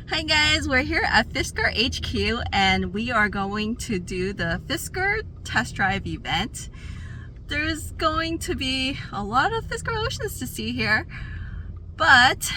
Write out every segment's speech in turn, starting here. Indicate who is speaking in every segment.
Speaker 1: Hi guys, we're here at Fisker HQ and we are going to do the Fisker test drive event. There's going to be a lot of Fisker Oceans to see here, but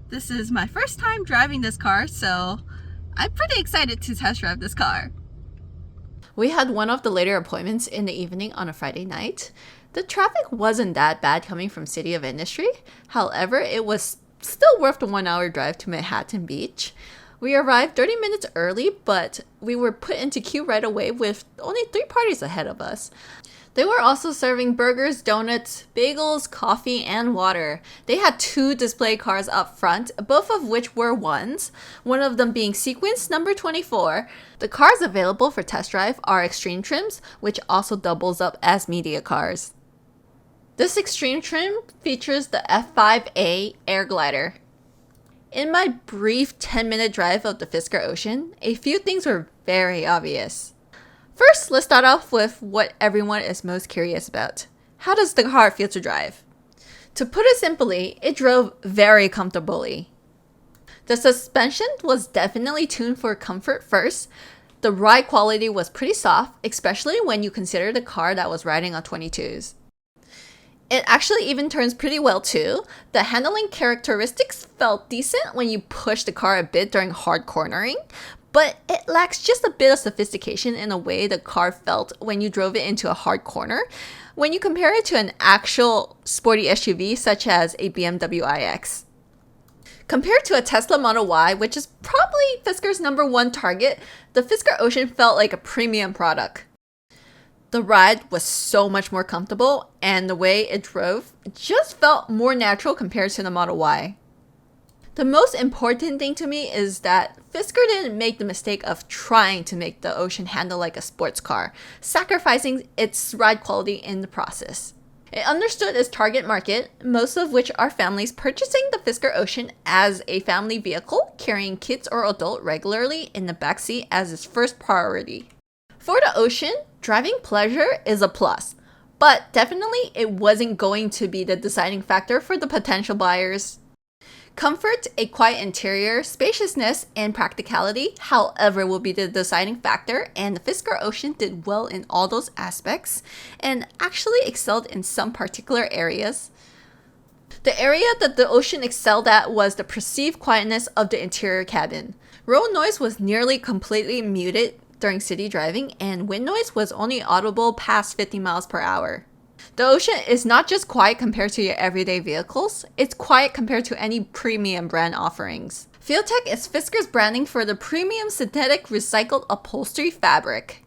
Speaker 1: this is my first time driving this car, so I'm pretty excited to test drive this car.
Speaker 2: We had one of the later appointments in the evening on a Friday night. The traffic wasn't that bad coming from City of Industry. However, it was still worth the 1 hour drive to Manhattan Beach. We arrived 30 minutes early, but we were put into queue right away with only 3 parties ahead of us. They were also serving burgers, donuts, bagels, coffee, and water. They had 2 display cars up front, both of which were ones, one of them being sequence number 24. The cars available for test drive are Extreme trims, which also doubles up as media cars. This Extreme trim features the F5A Air Glider. In my brief 10-minute drive of the Fisker Ocean, a few things were very obvious. First, let's start off with what everyone is most curious about. How does the car feel to drive? To put it simply, it drove very comfortably. The suspension was definitely tuned for comfort first. The ride quality was pretty soft, especially when you consider the car that was riding on 22s. It actually even turns pretty well too. The handling characteristics felt decent when you push the car a bit during hard cornering, but it lacks just a bit of sophistication in a way the car felt when you drove it into a hard corner when you compare it to an actual sporty SUV such as a BMW iX. Compared to a Tesla Model Y, which is probably Fisker's #1 target, the Fisker Ocean felt like a premium product. The ride was so much more comfortable, and the way it drove just felt more natural compared to the Model Y. The most important thing to me is that Fisker didn't make the mistake of trying to make the Ocean handle like a sports car, sacrificing its ride quality in the process. It understood its target market, most of which are families purchasing the Fisker Ocean as a family vehicle, carrying kids or adult regularly in the backseat as its first priority. For the Ocean, driving pleasure is a plus, but definitely it wasn't going to be the deciding factor for the potential buyers. Comfort, a quiet interior, spaciousness, and practicality, however, will be the deciding factor, and the Fisker Ocean did well in all those aspects and actually excelled in some particular areas. The area that the Ocean excelled at was the perceived quietness of the interior cabin. Road noise was nearly completely muted during city driving, and wind noise was only audible past 50 miles per hour. The Ocean is not just quiet compared to your everyday vehicles, it's quiet compared to any premium brand offerings. FeelTech is Fisker's branding for the premium synthetic recycled upholstery fabric.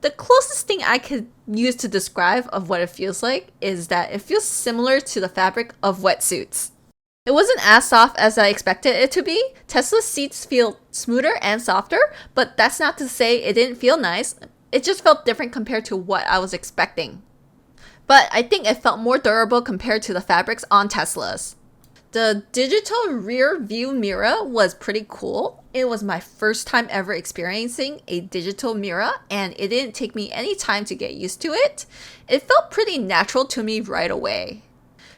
Speaker 2: The closest thing I could use to describe of what it feels like is that it feels similar to the fabric of wetsuits. It wasn't as soft as I expected it to be. Tesla's seats feel smoother and softer, but that's not to say it didn't feel nice. It just felt different compared to what I was expecting. But I think it felt more durable compared to the fabrics on Teslas. The digital rear view mirror was pretty cool. It was my first time ever experiencing a digital mirror, and it didn't take me any time to get used to it. It felt pretty natural to me right away.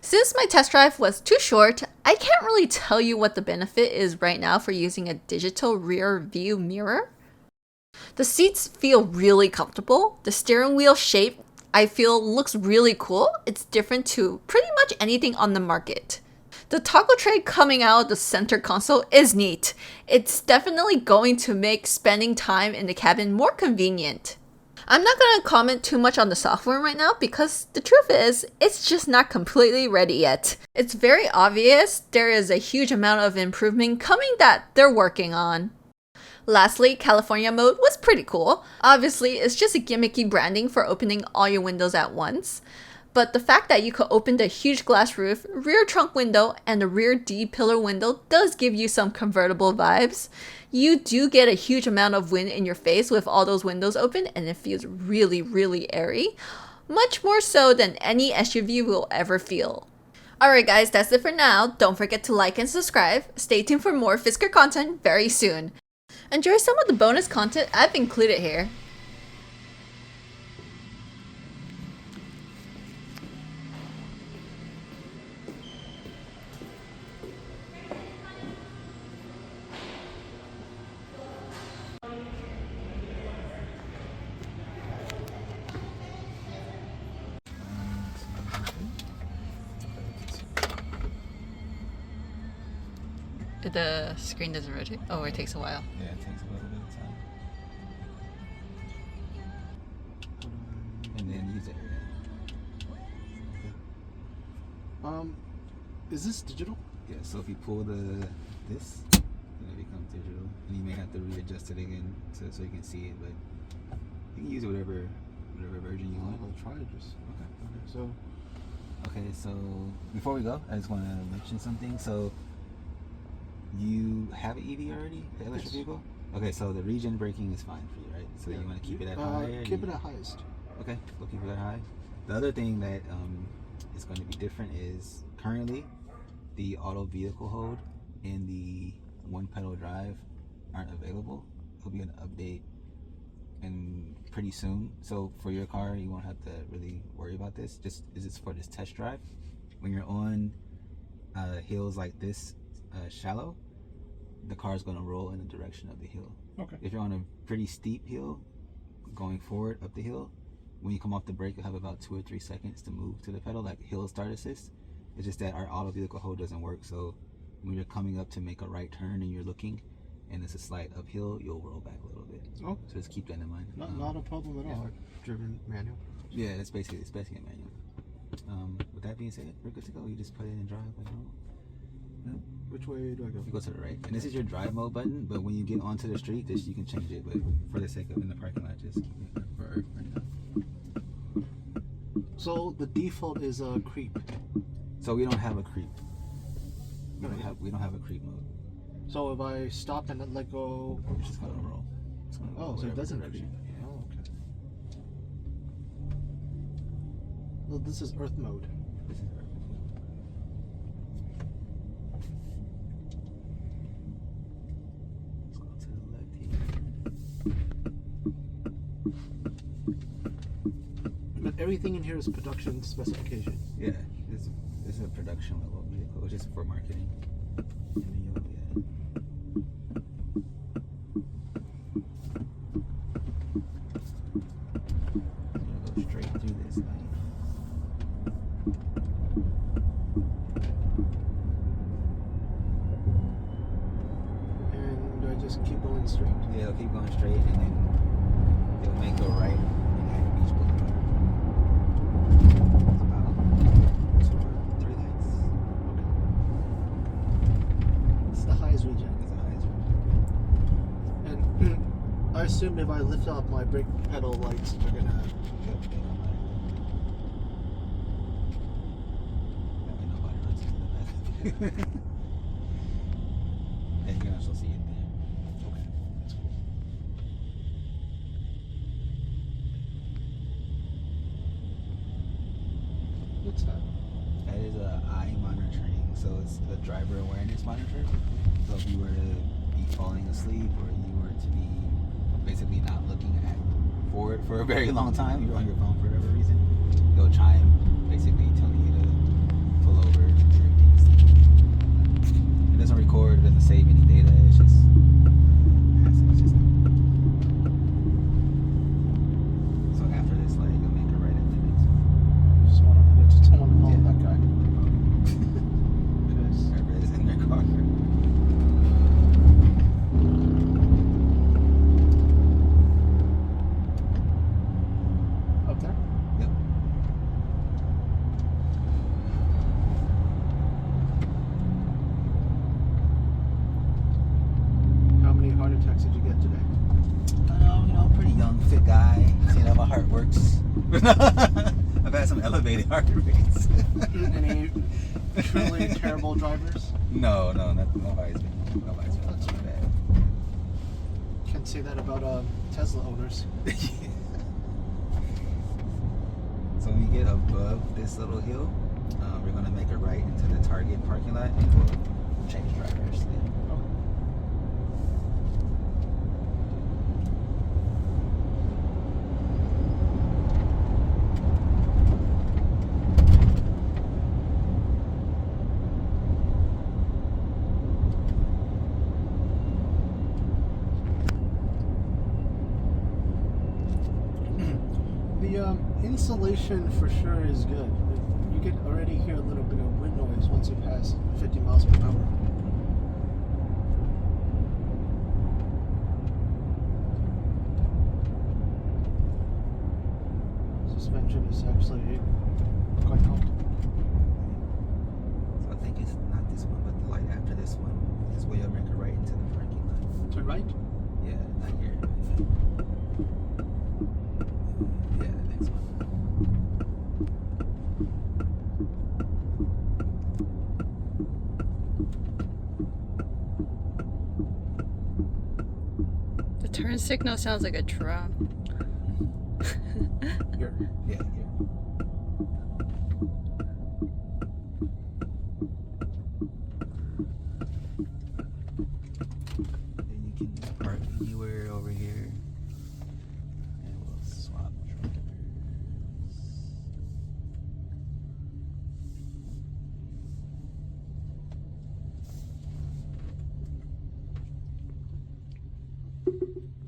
Speaker 2: Since my test drive was too short, I can't really tell you what the benefit is right now for using a digital rear view mirror. The seats feel really comfortable. The steering wheel shape I feel looks really cool. It's different to pretty much anything on the market. The toggle tray coming out of the center console is neat. It's definitely going to make spending time in the cabin more convenient. I'm not going to comment too much on the software right now because the truth is, it's just not completely ready yet. It's very obvious there is a huge amount of improvement coming that they're working on. Lastly, California mode was pretty cool. Obviously, it's just a gimmicky branding for opening all your windows at once. But the fact that you could open the huge glass roof, rear trunk window, and the rear D-pillar window does give you some convertible vibes. You do get a huge amount of wind in your face with all those windows open, and it feels really, really airy. Much more so than any SUV will ever feel. Alright guys, that's it for now. Don't forget to like and subscribe. Stay tuned for more Fisker content very soon. Enjoy some of the bonus content I've included here. The screen doesn't rotate. Oh, it takes a while.
Speaker 3: Yeah, it takes a little bit of time. And then use it.
Speaker 4: Is this digital?
Speaker 3: Yeah, so if you pull this, then it becomes digital. And you may have to readjust it again so you can see it, but you can use whatever version you want.
Speaker 4: I'll try it just.
Speaker 3: Okay, so before we go, I just want to mention something. So you have an EV already, the electric vehicle? Okay, so the regen braking is fine for you, right? So you want to keep it at high?
Speaker 4: Keep it at highest.
Speaker 3: Okay, we'll keep it at high. The other thing that is going to be different is currently the auto vehicle hold and the one pedal drive aren't available. It'll be an update and pretty soon. So for your car, you won't have to really worry about this. Just is this for this test drive? When you're on hills like this, shallow, the car's going to roll in the direction of the hill.
Speaker 4: Okay.
Speaker 3: If you're on a pretty steep hill going forward up the hill, when you come off the brake, you'll have about 2 or 3 seconds to move to the pedal, like hill start assist. It's just that our auto vehicle hold doesn't work, so when you're coming up to make a right turn and you're looking and it's a slight uphill, you'll roll back a little bit.
Speaker 4: Oh,
Speaker 3: so just keep that in mind.
Speaker 4: Not a problem at all. Driven manual.
Speaker 3: Yeah, it's basically a manual. With that being said, we're good to go. You just put it in and drive like normal. Yeah.
Speaker 4: Which way do I go?
Speaker 3: You go to the right, and this is your drive mode button. But when you get onto the street, you can change it. But for the sake of in the parking lot, just keep it for right now.
Speaker 4: So the default is creep.
Speaker 3: So we don't have a creep. We don't have a creep mode.
Speaker 4: So if I stop and then let go,
Speaker 3: it's just gonna roll. It's gonna roll
Speaker 4: so it doesn't
Speaker 3: direction.
Speaker 4: creep.
Speaker 3: Yeah.
Speaker 4: Oh, okay. Well, this is Earth mode.
Speaker 3: This is Earth. Let's go to the left here.
Speaker 4: But everything in here is production specification.
Speaker 3: Yeah, this is a production level vehicle, just for marketing. And then you'll go straight through this light.
Speaker 4: And do I just keep going straight?
Speaker 3: Yeah, it'll keep going straight, and then it'll make a right in Happy Beach Boulevard. It's about 2 or 3 lights.
Speaker 4: It's the highest region.
Speaker 3: It's the highest one.
Speaker 4: And I assume if I lift up my brake pedal lights, they're gonna.
Speaker 3: Yep, they don't matter. That way nobody runs into the back of it. And you can also see it there.
Speaker 4: Okay, that's cool. What's that?
Speaker 3: That is a eye monitoring, so it's the driver awareness monitor. So if you were to be falling asleep or you were to be basically not looking forward for a very long time, you're on your phone for whatever reason, it'll chime, basically telling you to pull over or everything's sleep. It doesn't record, it doesn't save any data, it's just passive system. So after this light, you'll make a right at the next one.
Speaker 4: I just don't want to follow that guy.
Speaker 3: Whoever is in their car.
Speaker 4: Up there?
Speaker 3: Yep.
Speaker 4: How many heart attacks did you get today?
Speaker 3: Pretty young, fit guy. Seeing how my heart works. I've had some elevated heart rates.
Speaker 4: Any truly terrible drivers?
Speaker 3: No, nobody's been too bad.
Speaker 4: Can't say that about Tesla owners.
Speaker 3: So when we get above this little hill, we're gonna make a right into the Target parking lot and we'll change drivers there.
Speaker 4: The insulation for sure is good. You can already hear a little bit of wind noise once you pass 50 miles per hour. suspension is actually quite comfortable.
Speaker 3: So I think it's not this one, but the light after this one is where you'll make a right into the parking lot.
Speaker 4: Turn right?
Speaker 3: Yeah, not here. Yeah, the next one.
Speaker 1: The turn signal sounds like a drum.
Speaker 4: Here.
Speaker 3: Yeah, here. Then you can park anywhere over here. And we'll swap drivers.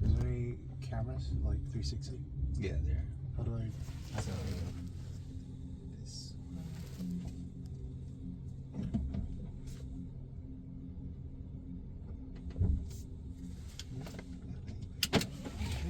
Speaker 4: Is there any cameras, like 360?
Speaker 3: Yeah, there.
Speaker 4: How do I...
Speaker 3: So